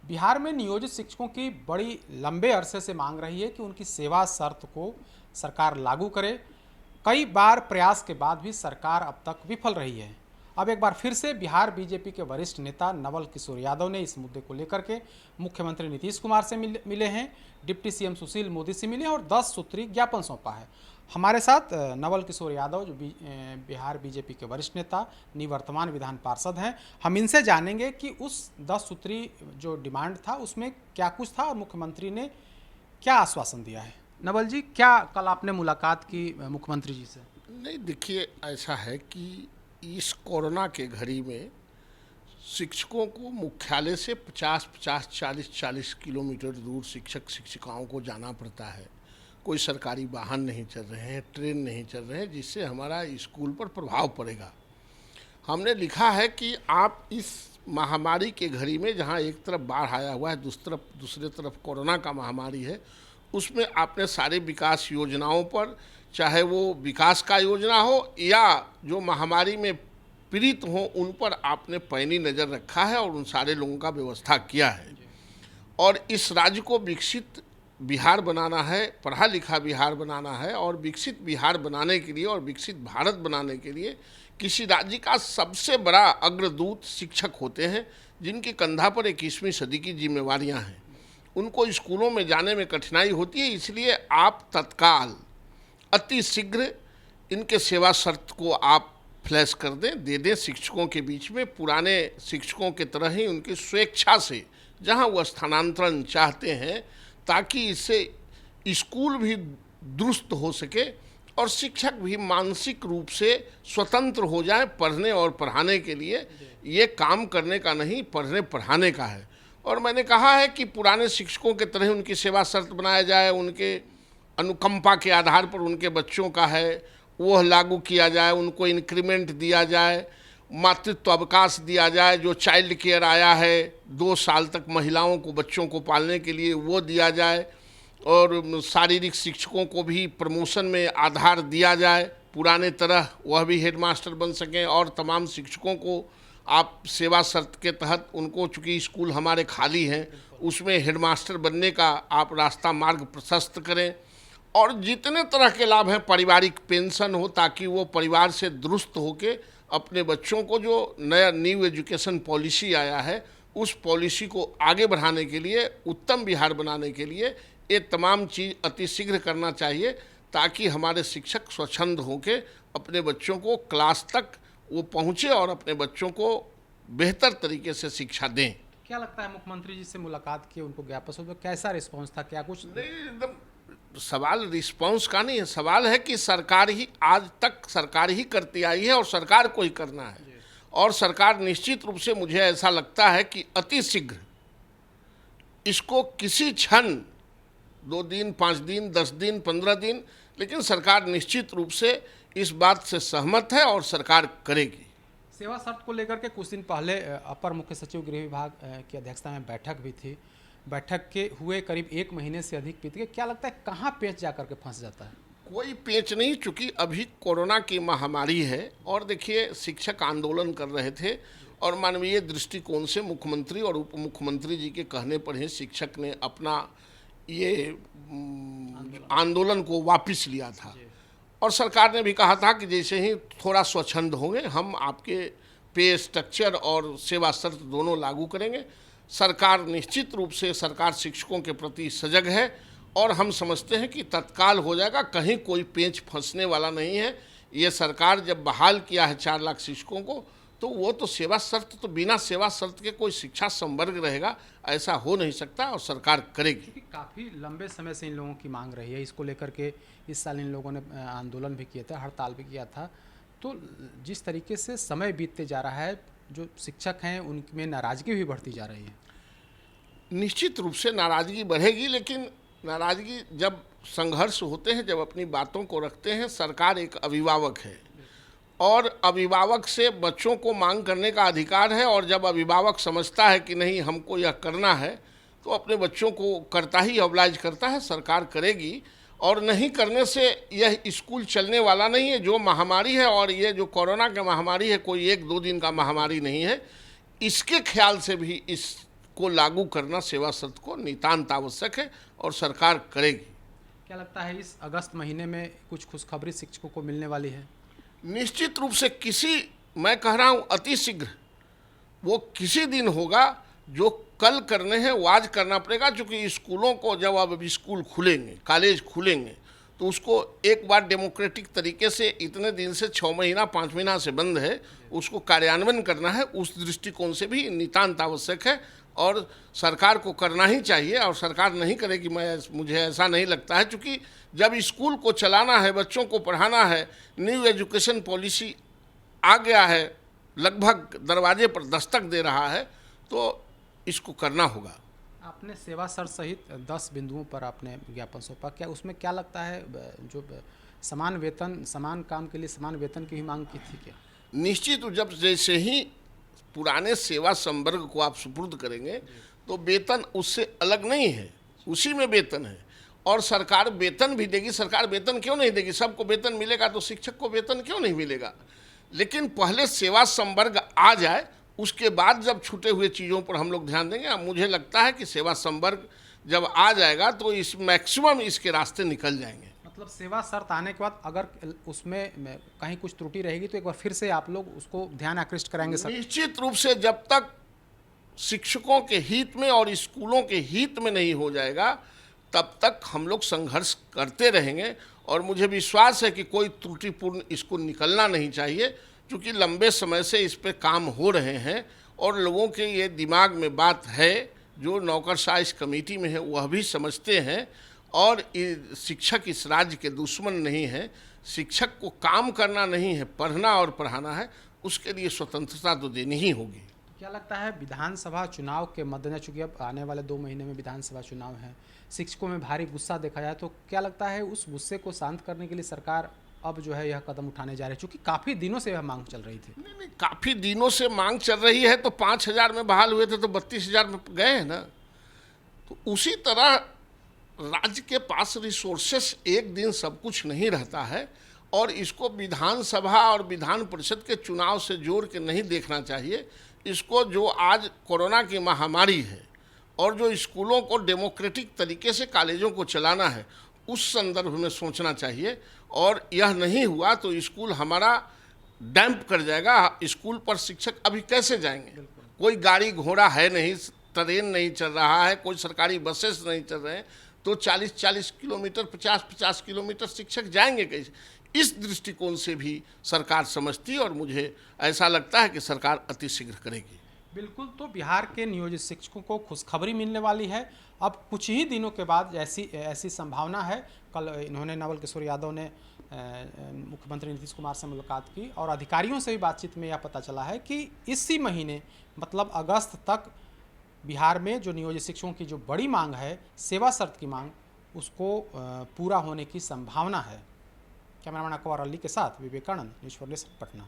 बिहार में नियोजित शिक्षकों की बड़ी लंबे अरसे से मांग रही है कि उनकी सेवा शर्त को सरकार लागू करे। कई बार प्रयास के बाद भी सरकार अब तक विफल रही है। अब एक बार फिर से बिहार बीजेपी के वरिष्ठ नेता नवल किशोर यादव ने इस मुद्दे को लेकर के मुख्यमंत्री नीतीश कुमार से मिले हैं, डिप्टी सीएम सुशील मोदी से मिले और 10 सूत्री ज्ञापन सौंपा है। हमारे साथ नवल किशोर यादव जो बिहार बीजेपी के वरिष्ठ नेता निवर्तमान विधान पार्षद हैं। हम इनसे जानेंगे कि उस 10 सूत्री जो डिमांड था उसमें क्या कुछ था और मुख्यमंत्री ने क्या आश्वासन दिया है। नवल जी, क्या कल आपने मुलाकात की मुख्यमंत्री जी से? नहीं, देखिए, ऐसा है कि इस कोरोना के घड़ी में शिक्षकों को मुख्यालय से 50-50, 40-40 किलोमीटर दूर शिक्षक शिक्षिकाओं को जाना पड़ता है। कोई सरकारी वाहन नहीं चल रहे हैं, ट्रेन नहीं चल रहे हैं, जिससे हमारा स्कूल पर प्रभाव पड़ेगा। हमने लिखा है कि आप इस महामारी के घड़ी में, जहां एक तरफ बाढ़ आया हुआ है, दूसरे तरफ कोरोना का महामारी है, उसमें आपने सारे विकास योजनाओं पर, चाहे वो विकास का योजना हो या जो महामारी में पीड़ित हों, उन पर आपने पैनी नज़र रखा है और उन सारे लोगों का व्यवस्था किया है। और इस राज्य को विकसित बिहार बनाना है, पढ़ा लिखा बिहार बनाना है, और विकसित बिहार बनाने के लिए और विकसित भारत बनाने के लिए किसी राज्य का सबसे बड़ा अग्रदूत शिक्षक होते हैं, जिनके कंधा पर 21वीं सदी की जिम्मेवारियां हैं। उनको स्कूलों में जाने में कठिनाई होती है, इसलिए आप तत्काल अति शीघ्र इनके सेवा शर्त को आप फ्लैश कर दें, दे दें शिक्षकों के बीच में। पुराने शिक्षकों के तरह ही उनकी स्वेच्छा से जहां वो स्थानांतरण चाहते हैं, ताकि इससे स्कूल भी दुरुस्त हो सके और शिक्षक भी मानसिक रूप से स्वतंत्र हो जाए पढ़ने और पढ़ाने के लिए। ये काम करने का नहीं, पढ़ने पढ़ाने का है। और मैंने कहा है कि पुराने शिक्षकों के तरह उनकी सेवा शर्त बनाया जाए, उनके अनुकंपा के आधार पर उनके बच्चों का है वो लागू किया जाए, उनको इंक्रीमेंट दिया जाए, मातृत्व अवकाश दिया जाए, जो चाइल्ड केयर आया है 2 साल तक महिलाओं को, बच्चों को पालने के लिए, वो दिया जाए। और शारीरिक शिक्षकों को भी प्रमोशन में आधार दिया जाए, पुराने तरह वह भी हेडमास्टर बन सकें। और तमाम शिक्षकों को आप सेवा शर्त के तहत, उनको चूँकि स्कूल हमारे खाली हैं, उसमें हेडमास्टर बनने का आप रास्ता मार्ग प्रशस्त करें। और जितने तरह के लाभ हैं, पारिवारिक पेंशन हो, ताकि वो परिवार से दुरुस्त होके अपने बच्चों को, जो नया न्यू एजुकेशन पॉलिसी आया है, उस पॉलिसी को आगे बढ़ाने के लिए, उत्तम बिहार बनाने के लिए ये तमाम चीज़ अतिशीघ्र करना चाहिए, ताकि हमारे शिक्षक स्वच्छंद होके अपने बच्चों को क्लास तक वो पहुँचे और अपने बच्चों को बेहतर तरीके से शिक्षा दें। क्या लगता है, मुख्यमंत्री जी से मुलाकात की, उनको ज्ञापन सौंपा, कैसा रिस्पॉन्स था? क्या कुछ नहीं, एकदम सवाल रिस्पांस का नहीं है, सवाल है कि सरकार ही आज तक सरकार ही करती आई है और सरकार को ही करना है। और सरकार निश्चित रूप से, मुझे ऐसा लगता है कि अति शीघ्र इसको किसी क्षण, 2 दिन, 5 दिन, 10 दिन, 15 दिन, लेकिन सरकार निश्चित रूप से इस बात से सहमत है और सरकार करेगी। सेवा शर्त को लेकर के कुछ दिन पहले अपर मुख्य सचिव गृह विभाग की अध्यक्षता में बैठक भी थी। बैठक के हुए करीब 1 महीने से अधिक बीत गए। क्या लगता है, कहाँ पेच जा करके फंस जाता है? कोई पेच नहीं, चूँकि अभी कोरोना की महामारी है। और देखिए, शिक्षक आंदोलन कर रहे थे और मानवीय दृष्टिकोण से मुख्यमंत्री और उप मुख्यमंत्री जी के कहने पर ही शिक्षक ने अपना ये आंदोलन को वापस लिया था। और सरकार ने भी कहा था कि जैसे ही थोड़ा स्वच्छंद होंगे, हम आपके पे स्ट्रक्चर और सेवा शर्त दोनों लागू करेंगे। सरकार निश्चित रूप से, सरकार शिक्षकों के प्रति सजग है और हम समझते हैं कि तत्काल हो जाएगा, कहीं कोई पेंच फंसने वाला नहीं है। ये सरकार जब बहाल किया है 4 लाख शिक्षकों को, तो वो तो सेवा शर्त, तो बिना सेवा शर्त के कोई शिक्षा संवर्ग रहेगा, ऐसा हो नहीं सकता, और सरकार करेगी। काफ़ी लंबे समय से इन लोगों की मांग रही है, इसको लेकर के इस साल इन लोगों ने आंदोलन भी किया था, हड़ताल भी किया था। तो जिस तरीके से समय बीतते जा रहा है, जो शिक्षक हैं उनमें नाराज़गी भी बढ़ती जा रही है। निश्चित रूप से नाराज़गी बढ़ेगी, लेकिन नाराज़गी जब संघर्ष होते हैं, जब अपनी बातों को रखते हैं, सरकार एक अभिभावक है और अभिभावक से बच्चों को मांग करने का अधिकार है। और जब अभिभावक समझता है कि नहीं, हमको यह करना है, तो अपने बच्चों को करता ही, ऑब्लाइज करता है। सरकार करेगी, और नहीं करने से यह स्कूल चलने वाला नहीं है। जो महामारी है, और ये जो कोरोना की महामारी है, कोई 1-2 दिन का महामारी नहीं है। इसके ख्याल से भी इस को लागू करना, सेवा शर्त को नितांत आवश्यक है और सरकार करेगी। क्या लगता है इस अगस्त महीने में कुछ खुशखबरी शिक्षकों को मिलने वाली है? निश्चित रूप से मैं कह रहा हूँ अति शीघ्र वो किसी दिन होगा। जो कल करने हैं वो आज करना पड़ेगा, क्योंकि स्कूलों को जब अब स्कूल खुलेंगे, कॉलेज खुलेंगे, तो उसको एक बार डेमोक्रेटिक तरीके से, इतने दिन से 6 महीना 5 महीना से बंद है, उसको कार्यान्वयन करना है। उस दृष्टिकोण से भी नितांत आवश्यक है और सरकार को करना ही चाहिए। और सरकार नहीं करेगी, मुझे ऐसा नहीं लगता है, क्योंकि जब स्कूल को चलाना है, बच्चों को पढ़ाना है, न्यू एजुकेशन पॉलिसी आ गया है, लगभग दरवाजे पर दस्तक दे रहा है, तो इसको करना होगा। आपने सेवा शर्त सहित 10 बिंदुओं पर आपने ज्ञापन सौंपा। क्या उसमें क्या लगता है जो समान वेतन, समान काम के लिए समान वेतन की ही मांग की थी क्या? निश्चित, जब जैसे ही पुराने सेवा संवर्ग को आप सुपुर्द करेंगे तो वेतन उससे अलग नहीं है, उसी में वेतन है और सरकार वेतन भी देगी। सरकार वेतन क्यों नहीं देगी? सबको वेतन मिलेगा तो शिक्षक को वेतन क्यों नहीं मिलेगा? लेकिन पहले सेवा संवर्ग आ जाए, उसके बाद जब छूटे हुए चीज़ों पर हम लोग ध्यान देंगे। अब मुझे लगता है कि सेवा संवर्ग जब आ जाएगा तो इस मैक्सिमम इसके रास्ते निकल जाएंगे। मतलब सेवा शर्त आने के बाद अगर उसमें कहीं कुछ त्रुटि रहेगी तो एक बार फिर से आप लोग उसको ध्यान आकृष्ट कराएंगे सर? निश्चित रूप से जब तक शिक्षकों के हित में और स्कूलों के हित में नहीं हो जाएगा तब तक हम लोग संघर्ष करते रहेंगे। और मुझे विश्वास है कि कोई त्रुटिपूर्ण इसको निकलना नहीं चाहिए, क्योंकि लंबे समय से इस पे काम हो रहे हैं और लोगों के ये दिमाग में बात है, जो नौकरशाह इस कमेटी में है वह भी समझते हैं। और शिक्षक इस राज्य के दुश्मन नहीं है। शिक्षक को काम करना नहीं है, पढ़ना और पढ़ाना है, उसके लिए स्वतंत्रता तो देनी ही होगी। क्या लगता है विधानसभा चुनाव के मद्देनजर, चूँकि अब आने वाले 2 महीने में विधानसभा चुनाव है, शिक्षकों में भारी गुस्सा देखा जाए, तो क्या लगता है उस गुस्से को शांत करने के लिए सरकार अब जो है यह कदम उठाने जा रही है? चूँकि काफ़ी दिनों से यह मांग चल रही थी। नहीं, काफ़ी दिनों से मांग चल रही है। तो 5,000 में बहाल हुए थे तो 32,000 में गए हैं ना। तो उसी तरह राज्य के पास रिसोर्सेस एक दिन सब कुछ नहीं रहता है और इसको विधानसभा और विधान परिषद के चुनाव से जोड़ के नहीं देखना चाहिए। इसको जो आज कोरोना की महामारी है और जो स्कूलों को डेमोक्रेटिक तरीके से कॉलेजों को चलाना है, उस संदर्भ में सोचना चाहिए। और यह नहीं हुआ तो स्कूल हमारा डैम्प कर जाएगा। स्कूल पर शिक्षक अभी कैसे जाएंगे? कोई गाड़ी घोड़ा है नहीं, ट्रेन नहीं चल रहा है, कोई सरकारी बसेस नहीं चल रहे हैं, तो 40-40 किलोमीटर, 50-50 किलोमीटर शिक्षक जाएंगे कैसे? इस दृष्टिकोण से भी सरकार समझती है और मुझे ऐसा लगता है कि सरकार अतिशीघ्र करेगी। बिल्कुल, तो बिहार के नियोजित शिक्षकों को खुशखबरी मिलने वाली है। अब कुछ ही दिनों के बाद ऐसी संभावना है। कल इन्होंने, नवल किशोर यादव ने मुख्यमंत्री नीतीश कुमार से मुलाकात की और अधिकारियों से भी बातचीत में यह पता चला है कि इसी महीने मतलब अगस्त तक बिहार में जो नियोजित शिक्षकों की जो बड़ी मांग है, सेवा शर्त की मांग, उसको पूरा होने की संभावना है। कैमरामैन अकबर अली के साथ Vivekanand, news for nation, Patna.